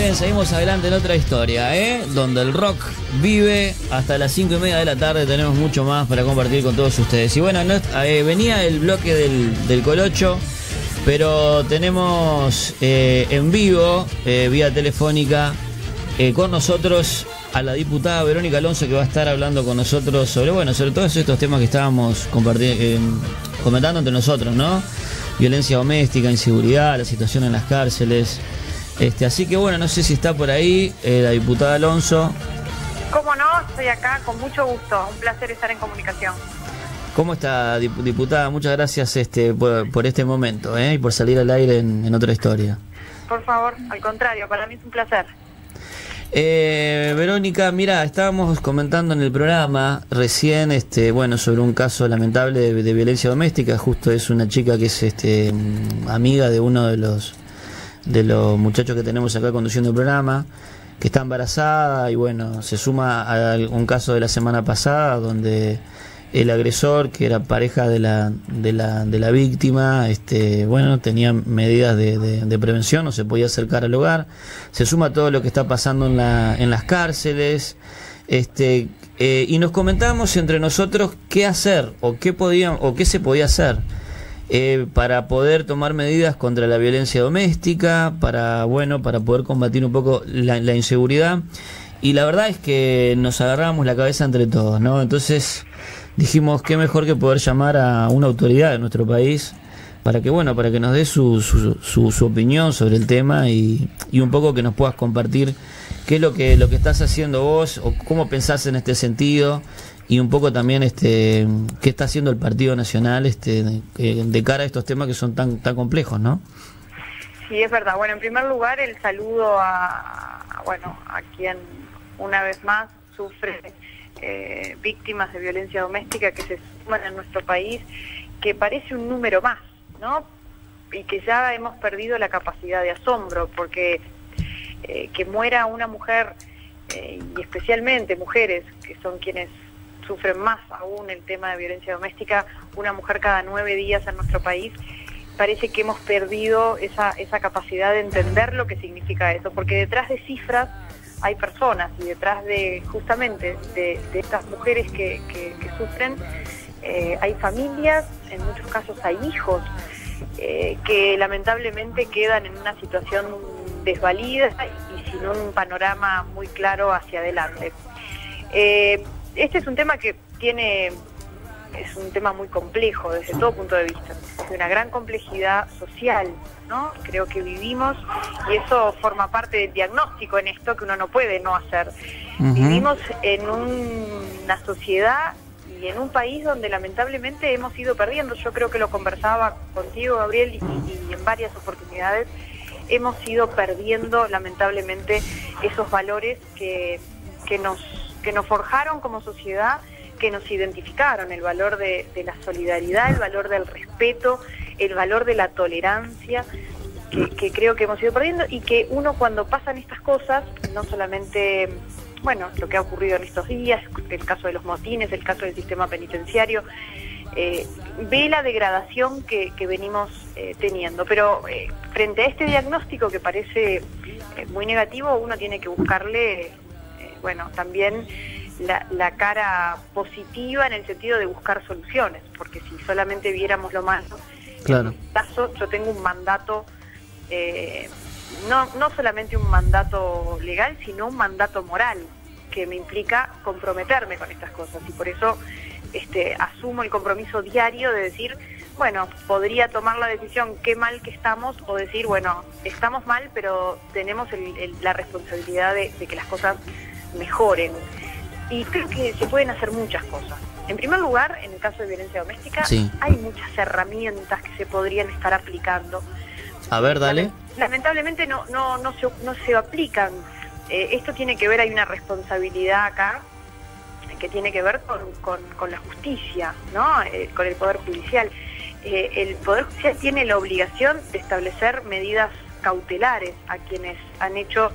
bien, seguimos adelante en otra historia, donde el rock vive hasta las 5:30 de la tarde. Tenemos mucho más para compartir con todos ustedes. Y bueno, venía el bloque del Colocho, pero tenemos en vivo, vía telefónica, con nosotros a la diputada Verónica Alonso, que va a estar hablando con nosotros sobre todos estos temas que estábamos comentando entre nosotros, ¿no? Violencia doméstica, inseguridad, la situación en las cárceles. Así que bueno, no sé si está por ahí la diputada Alonso. ¿Cómo no? Estoy acá con mucho gusto. Un placer estar en comunicación. ¿Cómo está, diputada? Muchas gracias por este momento y por salir al aire en otra historia. Por favor, al contrario, para mí es un placer. Verónica, mira, estábamos comentando en el programa recién sobre un caso lamentable de violencia doméstica. Justo es una chica que es amiga de uno de los muchachos que tenemos acá conduciendo el programa, que está embarazada, y bueno, se suma a un caso de la semana pasada donde el agresor, que era pareja de la víctima, tenía medidas de prevención, no se podía acercar al hogar. Se suma a todo lo que está pasando en las cárceles, y nos comentábamos entre nosotros qué hacer o qué se podía hacer para poder tomar medidas contra la violencia doméstica, para poder combatir un poco la inseguridad. Y la verdad es que nos agarramos la cabeza entre todos, ¿no? Entonces dijimos, qué mejor que poder llamar a una autoridad de nuestro país para que nos dé su opinión sobre el tema y un poco que nos puedas compartir qué es lo que estás haciendo vos o cómo pensás en este sentido, y un poco también qué está haciendo el Partido Nacional de cara a estos temas que son tan complejos, ¿no? Sí, es verdad. Bueno, en primer lugar, el saludo a quien una vez más sufre víctimas de violencia doméstica, que se suman en nuestro país, que parece un número más, ¿no? Y que ya hemos perdido la capacidad de asombro, porque que muera una mujer, y especialmente mujeres, que son quienes sufren más aún el tema de violencia doméstica, una mujer cada 9 días en nuestro país, parece que hemos perdido esa capacidad de entender lo que significa eso, porque detrás de cifras hay personas, y detrás de justamente de estas mujeres que sufren, hay familias, en muchos casos hay hijos, que lamentablemente quedan en una situación desvalida y sin un panorama muy claro hacia adelante. Este es un tema que es un tema muy complejo desde todo punto de vista, de una gran complejidad social, ¿no? Creo que vivimos, y eso forma parte del diagnóstico en esto, que uno no puede no hacer. Uh-huh. Vivimos en una sociedad y en un país donde lamentablemente hemos ido perdiendo. Yo creo que lo conversaba contigo, Gabriel, y en varias oportunidades hemos ido perdiendo lamentablemente esos valores que nos forjaron como sociedad, que nos identificaron: el valor de la solidaridad, el valor del respeto, el valor de la tolerancia, que creo que hemos ido perdiendo, y que uno, cuando pasan estas cosas, no solamente, lo que ha ocurrido en estos días, el caso de los motines, el caso del sistema penitenciario, ve la degradación que venimos teniendo. Pero frente a este diagnóstico que parece muy negativo, uno tiene que buscarle, también la cara positiva, en el sentido de buscar soluciones, porque si solamente viéramos lo malo, claro. En mi caso yo tengo un mandato, no solamente un mandato legal, sino un mandato moral, que me implica comprometerme con estas cosas, y por eso asumo el compromiso diario de decir, podría tomar la decisión, qué mal que estamos, o decir, estamos mal, pero tenemos la responsabilidad de que las cosas mejoren. Y creo que se pueden hacer muchas cosas. En primer lugar, en el caso de violencia doméstica, sí, hay muchas herramientas que se podrían estar aplicando. A ver, dale. Lamentablemente no se aplican. Esto tiene que ver, hay una responsabilidad acá que tiene que ver con la justicia, ¿no? Con el Poder Judicial. El Poder Judicial tiene la obligación de establecer medidas cautelares a quienes han hecho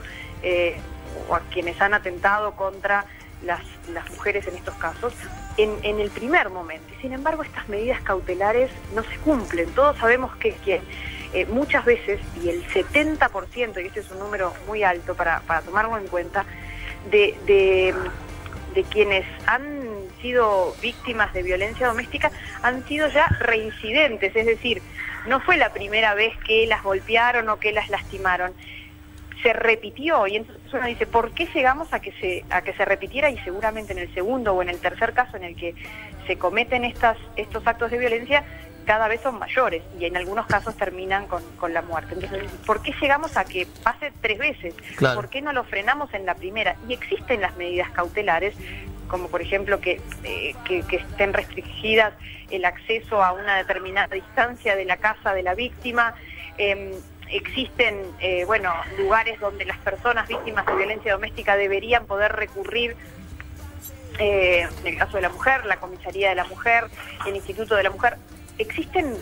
o a quienes han atentado contra las mujeres en estos casos en el primer momento. Y sin embargo, estas medidas cautelares no se cumplen. Todos sabemos que muchas veces, y el 70%, y este es un número muy alto para tomarlo en cuenta, de quienes han sido víctimas de violencia doméstica han sido ya reincidentes, es decir, no fue la primera vez que las golpearon o que las lastimaron, se repitió, y entonces uno dice, ¿por qué llegamos a que se repitiera? Y seguramente en el segundo o en el tercer caso en el que se cometen estos actos de violencia, cada vez son mayores, y en algunos casos terminan con la muerte. Entonces, ¿por qué llegamos a que pase 3 veces? Claro. ¿Por qué no lo frenamos en la primera? Y existen las medidas cautelares, como por ejemplo que estén restringidas el acceso a una determinada distancia de la casa de la víctima. Existen lugares donde las personas víctimas de violencia doméstica deberían poder recurrir, en el caso de la mujer, la comisaría de la mujer, el Instituto de la Mujer. Existen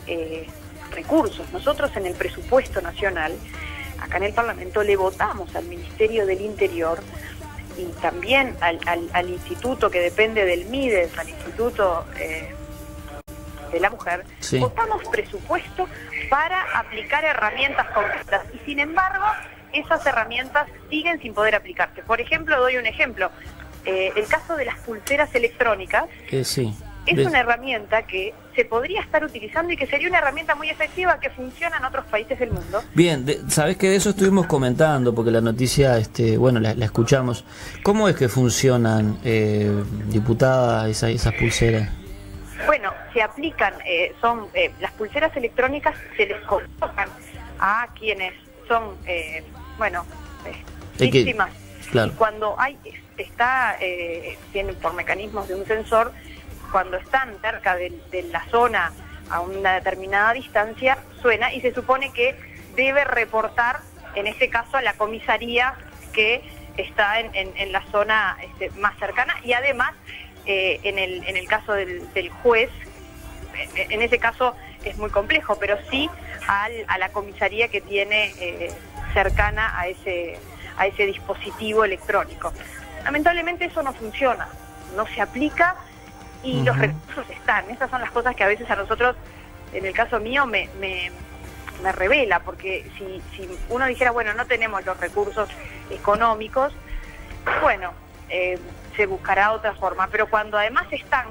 recursos. Nosotros en el presupuesto nacional, acá en el Parlamento, le votamos al Ministerio del Interior y también al instituto que depende del MIDES, al Instituto de la Mujer, sí, votamos presupuesto para aplicar herramientas concretas, y sin embargo esas herramientas siguen sin poder aplicarse. Por ejemplo, doy un ejemplo, el caso de las pulseras electrónicas. Sí. Es una herramienta que se podría estar utilizando y que sería una herramienta muy efectiva que funciona en otros países del mundo. Bien, sabés que de eso estuvimos comentando, porque la noticia, la escuchamos. ¿Cómo es que funcionan, diputada, esas pulseras? Bueno, se aplican, las pulseras electrónicas se les colocan a quienes son, víctimas. Claro. Y cuando tienen por mecanismos de un sensor, cuando están cerca de la zona a una determinada distancia, suena y se supone que debe reportar, en este caso, a la comisaría que está en la zona más cercana, y además, en el caso del juez, en ese caso es muy complejo, pero sí a la comisaría que tiene cercana a ese dispositivo electrónico. Lamentablemente eso no funciona, no se aplica, y los recursos están. Esas son las cosas que a veces a nosotros, en el caso mío, me revela, porque si uno dijera, bueno, no tenemos los recursos económicos, bueno, se buscará otra forma, pero cuando además están,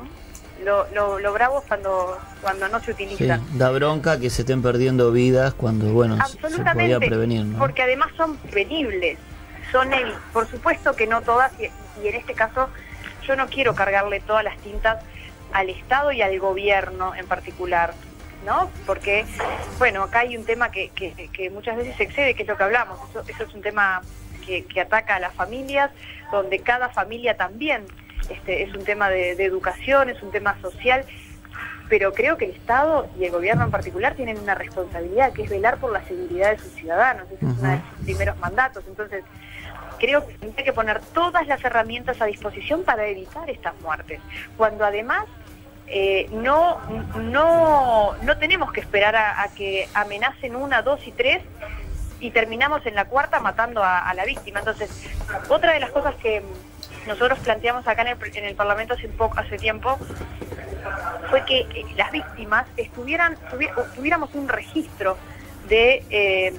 lo bravo es cuando no se utilizan. Sí, da bronca que se estén perdiendo vidas cuando, se podía prevenir, ¿no? Porque además son prevenibles, por supuesto que no todas, y en este caso yo no quiero cargarle todas las tintas al Estado y al gobierno en particular, ¿no? Porque, acá hay un tema que muchas veces se excede, que es lo que hablamos. Eso es un tema que ataca a las familias, donde cada familia también es un tema de educación, es un tema social, pero creo que el Estado y el gobierno en particular tienen una responsabilidad, que es velar por la seguridad de sus ciudadanos. Ese es uno de sus primeros mandatos. Entonces, creo que hay que poner todas las herramientas a disposición para evitar estas muertes, cuando además no tenemos que esperar a que amenacen 1, 2 y 3 y terminamos en la 4ª matando a la víctima. Entonces, otra de las cosas que nosotros planteamos acá en el Parlamento hace tiempo fue que las víctimas tuviéramos un registro de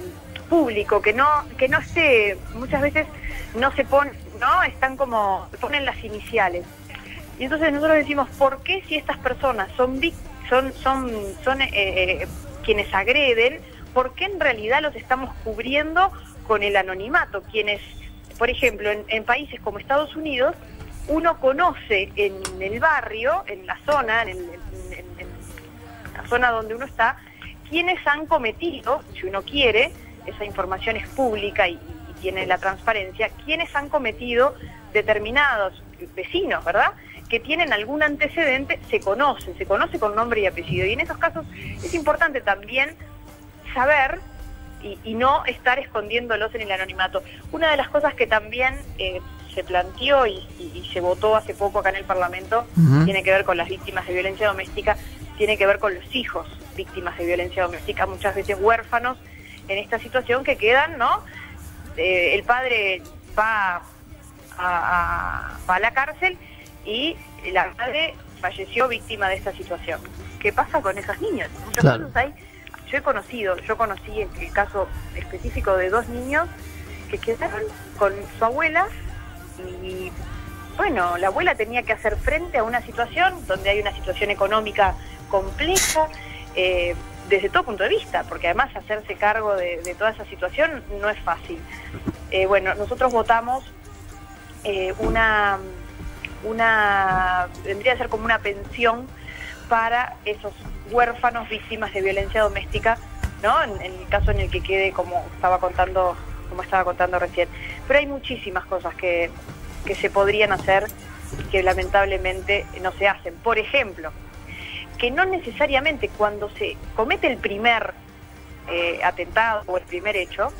público, que no esté, muchas veces no se pone, ¿no? Están como, ponen las iniciales. Y entonces nosotros decimos, ¿por qué si estas personas son quienes agreden, por qué en realidad los estamos cubriendo con el anonimato? Quienes, por ejemplo, en países como Estados Unidos, uno conoce en el barrio, en la zona, en la zona donde uno está, quienes han cometido, si uno quiere, esa información es pública y tiene la transparencia, quienes han cometido determinados vecinos, ¿verdad?, que tienen algún antecedente, se conoce con nombre y apellido. Y en esos casos es importante también saber y no estar escondiéndolos en el anonimato. Una de las cosas que también se planteó y se votó hace poco acá en el Parlamento, tiene que ver con las víctimas de violencia doméstica, tiene que ver con los hijos víctimas de violencia doméstica, muchas veces huérfanos en esta situación, que quedan, ¿no? El padre va a la cárcel y la madre falleció víctima de esta situación. ¿Qué pasa con esos niños? Muchos casos hay. yo conocí el caso específico de 2 niños que quedaron con su abuela y bueno, la abuela tenía que hacer frente a una situación donde hay una situación económica compleja desde todo punto de vista, porque además hacerse cargo de toda esa situación no es fácil. Bueno, nosotros votamos vendría a ser como una pensión para esos huérfanos víctimas de violencia doméstica, ¿no? En el caso en el que quede como estaba contando recién. Pero hay muchísimas cosas que se podrían hacer que lamentablemente no se hacen. Por ejemplo, que no necesariamente cuando se comete el primer atentado o el primer hecho,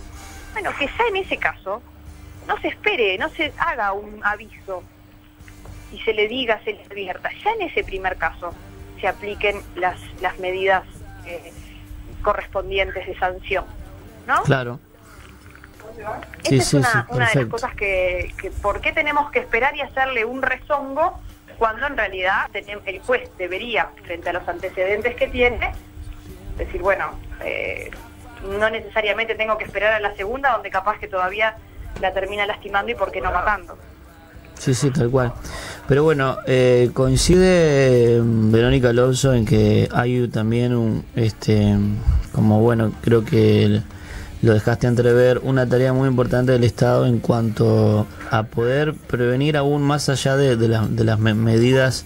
bueno, que ya en ese caso no se espere, no se haga un aviso y se le diga, se le advierta. Ya en ese primer caso se apliquen las medidas correspondientes de sanción, ¿no? Claro. Esta es una de las cosas que ¿por qué tenemos que esperar y hacerle un rezongo cuando en realidad el juez debería, frente a los antecedentes que tiene, decir, bueno, no necesariamente tengo que esperar a la segunda, donde capaz que todavía la termina lastimando y por qué no matando? Sí, tal cual. Pero bueno, coincide Verónica Alonso en que hay también creo que lo dejaste entrever, una tarea muy importante del Estado en cuanto a poder prevenir aún más allá de las medidas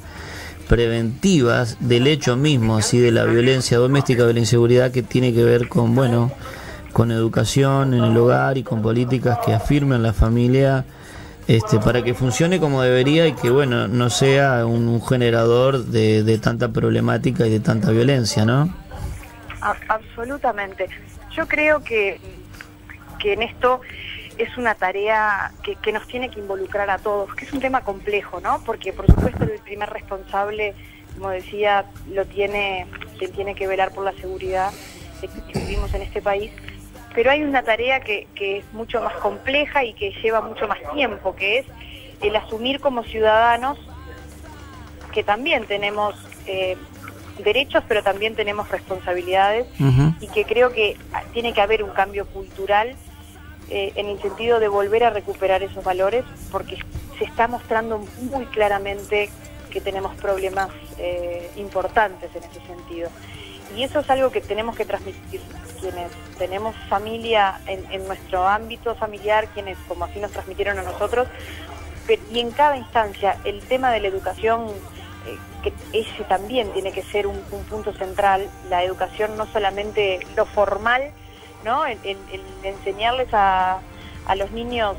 preventivas del hecho mismo, ¿sí? De la violencia doméstica, de la inseguridad, que tiene que ver con educación en el hogar y con políticas que afirmen la familia para que funcione como debería y que no sea un generador de tanta problemática y de tanta violencia, ¿no? Absolutamente. Yo creo que en esto es una tarea que nos tiene que involucrar a todos, que es un tema complejo, ¿no? Porque por supuesto el primer responsable, como decía, quien tiene que velar por la seguridad que vivimos en este país, pero hay una tarea que es mucho más compleja y que lleva mucho más tiempo, que es el asumir como ciudadanos que también tenemos derechos, pero también tenemos responsabilidades, y que creo que tiene que haber un cambio cultural en el sentido de volver a recuperar esos valores, porque se está mostrando muy claramente que tenemos problemas importantes en ese sentido. Y eso es algo que tenemos que transmitir quienes tenemos familia en nuestro ámbito familiar, quienes como así nos transmitieron a nosotros, y en cada instancia el tema de la educación, que ese también tiene que ser un punto central, la educación, no solamente lo formal, ¿no? El enseñarles a los niños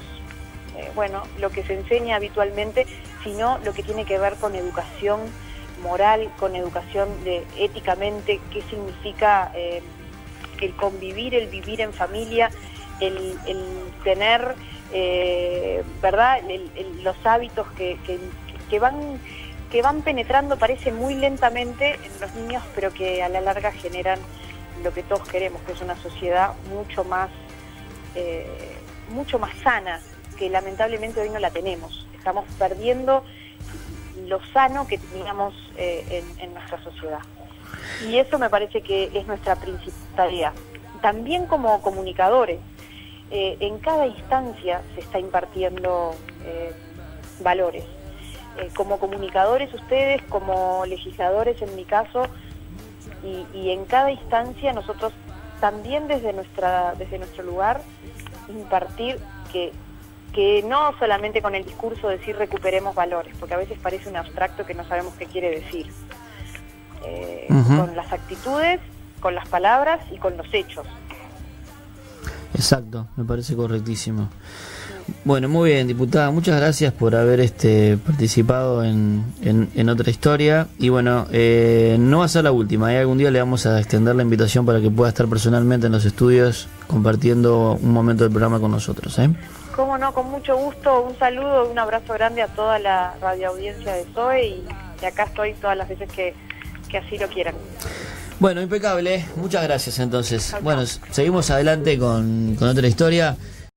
lo que se enseña habitualmente, sino lo que tiene que ver con educación moral, con educación éticamente, qué significa el convivir, el vivir en familia, el tener ¿verdad? Los hábitos que van penetrando, parece muy lentamente en los niños, pero que a la larga generan lo que todos queremos, que es una sociedad mucho más sana, que lamentablemente hoy no la tenemos. Estamos perdiendo lo sano que teníamos en nuestra sociedad. Y eso me parece que es nuestra principal tarea. También como comunicadores, en cada instancia se está impartiendo valores. Como comunicadores ustedes, como legisladores en mi caso, y en cada instancia nosotros también desde nuestro lugar impartir que no solamente con el discurso decir recuperemos valores, porque a veces parece un abstracto que no sabemos qué quiere decir, con las actitudes, con las palabras y con los hechos. Exacto, me parece correctísimo. Bueno, muy bien, diputada, muchas gracias por haber participado en otra historia. Y bueno, no va a ser la última, algún día le vamos a extender la invitación para que pueda estar personalmente en los estudios compartiendo un momento del programa con nosotros, ¿eh? Cómo no, con mucho gusto. Un saludo, un abrazo grande a toda la radioaudiencia de SOE, y acá estoy todas las veces que así lo quieran. Bueno, impecable, muchas gracias entonces. Bueno, seguimos adelante con otra historia.